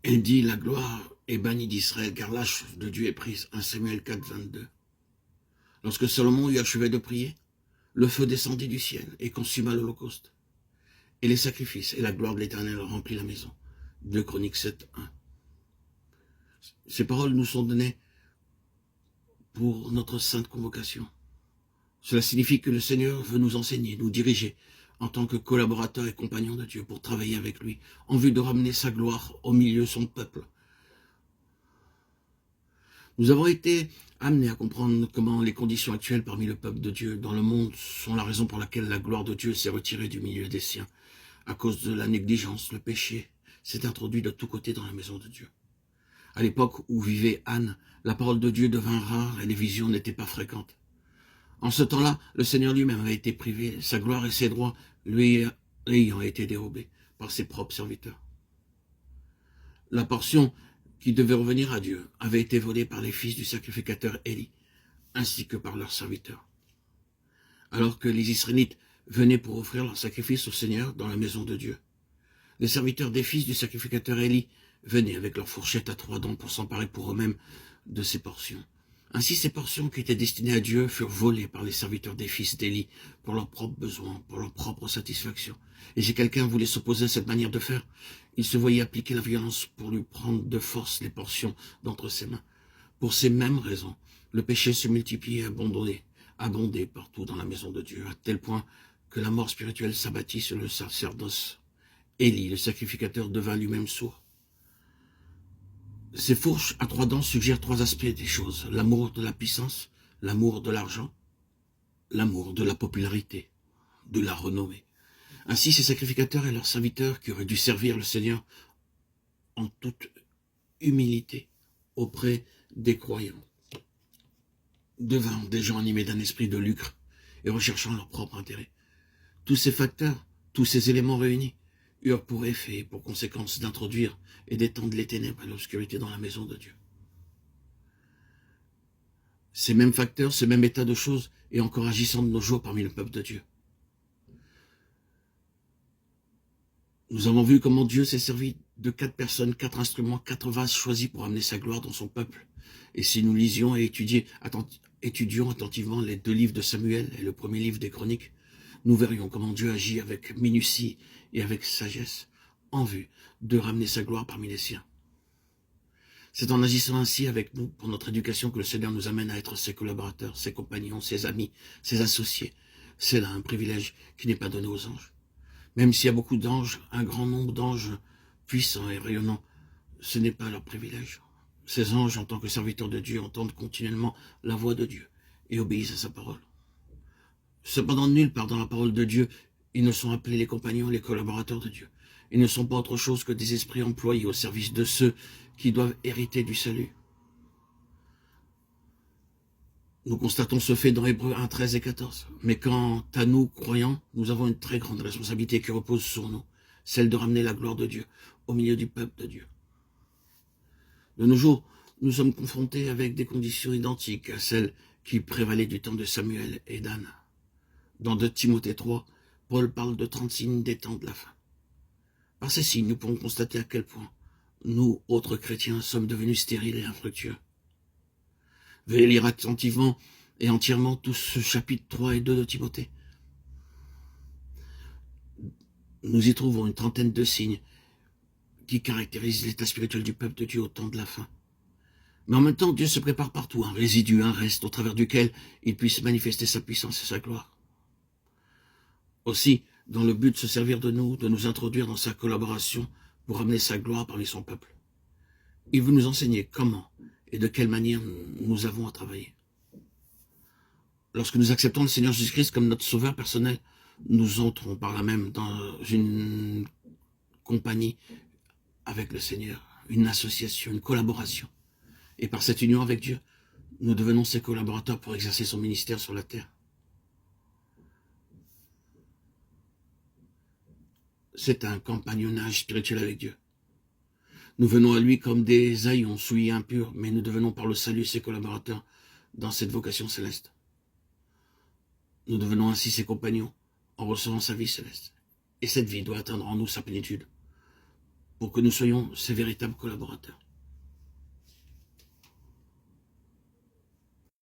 Elle dit, la gloire est bannie d'Israël, car l'âge de Dieu est prise. 1 Samuel 4, 22. Lorsque Salomon eut achevé de prier, le feu descendit du ciel et consuma l'holocauste et les sacrifices, et la gloire de l'Éternel remplit la maison. 2 Chroniques 7, 1. Ces paroles nous sont données pour notre sainte convocation. Cela signifie que le Seigneur veut nous enseigner, nous diriger en tant que collaborateurs et compagnons de Dieu pour travailler avec lui, en vue de ramener sa gloire au milieu de son peuple. Nous avons été amenés à comprendre comment les conditions actuelles parmi le peuple de Dieu dans le monde sont la raison pour laquelle la gloire de Dieu s'est retirée du milieu des siens. À cause de la négligence, le péché s'est introduit de tous côtés dans la maison de Dieu. À l'époque où vivait Anne, la parole de Dieu devint rare et les visions n'étaient pas fréquentes. En ce temps-là, le Seigneur lui-même avait été privé, sa gloire et ses droits lui ayant été dérobés par ses propres serviteurs. La portion qui devait revenir à Dieu avait été volée par les fils du sacrificateur Élie, ainsi que par leurs serviteurs. Alors que les Israélites venaient pour offrir leur sacrifice au Seigneur dans la maison de Dieu, les serviteurs des fils du sacrificateur Élie venaient avec leurs fourchettes à 3 dents pour s'emparer pour eux-mêmes de ces portions. Ainsi, ces portions qui étaient destinées à Dieu furent volées par les serviteurs des fils d'Élie pour leurs propres besoins, pour leur propre satisfaction. Et si quelqu'un voulait s'opposer à cette manière de faire, il se voyait appliquer la violence pour lui prendre de force les portions d'entre ses mains. Pour ces mêmes raisons, le péché se multipliait et abondait partout dans la maison de Dieu, à tel point que la mort spirituelle s'abattit sur le sacerdoce. Élie, le sacrificateur, devint lui-même sourd. Ces fourches à 3 dents suggèrent 3 aspects des choses: l'amour de la puissance, l'amour de l'argent, l'amour de la popularité, de la renommée. Ainsi, ces sacrificateurs et leurs serviteurs, qui auraient dû servir le Seigneur en toute humilité auprès des croyants, devinrent des gens animés d'un esprit de lucre et recherchant leur propre intérêt. Tous ces facteurs, tous ces éléments réunis, eurent pour effet et pour conséquence d'introduire et d'étendre les ténèbres et l'obscurité dans la maison de Dieu. Ces mêmes facteurs, ce même état de choses est encore agissant de nos jours parmi le peuple de Dieu. Nous avons vu comment Dieu s'est servi de 4 personnes, 4 instruments, 4 vases choisis pour amener sa gloire dans son peuple. Et si nous lisions et étudions attentivement les 2 livres de Samuel et le premier livre des Chroniques, nous verrions comment Dieu agit avec minutie et avec sagesse en vue de ramener sa gloire parmi les siens. C'est en agissant ainsi avec nous pour notre éducation que le Seigneur nous amène à être ses collaborateurs, ses compagnons, ses amis, ses associés. C'est là un privilège qui n'est pas donné aux anges. Même s'il y a beaucoup d'anges, un grand nombre d'anges puissants et rayonnants, ce n'est pas leur privilège. Ces anges, en tant que serviteurs de Dieu, entendent continuellement la voix de Dieu et obéissent à sa parole. Cependant, nulle part dans la parole de Dieu, ils ne sont appelés les compagnons, les collaborateurs de Dieu. Ils ne sont pas autre chose que des esprits employés au service de ceux qui doivent hériter du salut. Nous constatons ce fait dans Hébreux 1, 13 et 14. Mais quant à nous, croyants, nous avons une très grande responsabilité qui repose sur nous, celle de ramener la gloire de Dieu au milieu du peuple de Dieu. De nos jours, nous sommes confrontés avec des conditions identiques à celles qui prévalaient du temps de Samuel et d'Anne. Dans 2 Timothée 3, Paul parle de 30 signes des temps de la fin. Par ces signes, nous pouvons constater à quel point nous, autres chrétiens, sommes devenus stériles et infructueux. Veuillez lire attentivement et entièrement tout ce chapitre 3 et 2 de Timothée. Nous y trouvons une trentaine de signes qui caractérisent l'état spirituel du peuple de Dieu au temps de la fin. Mais en même temps, Dieu se prépare partout un résidu, un reste au travers duquel il puisse manifester sa puissance et sa gloire. Aussi, dans le but de se servir de nous introduire dans sa collaboration pour amener sa gloire parmi son peuple. Il veut nous enseigner comment et de quelle manière nous avons à travailler. Lorsque nous acceptons le Seigneur Jésus-Christ comme notre sauveur personnel, nous entrons par là même dans une compagnie avec le Seigneur, une association, une collaboration. Et par cette union avec Dieu, nous devenons ses collaborateurs pour exercer son ministère sur la terre. C'est un compagnonnage spirituel avec Dieu. Nous venons à lui comme des haillons souillés impurs, mais nous devenons par le salut ses collaborateurs dans cette vocation céleste. Nous devenons ainsi ses compagnons en recevant sa vie céleste. Et cette vie doit atteindre en nous sa plénitude. pour que nous soyons ses véritables collaborateurs.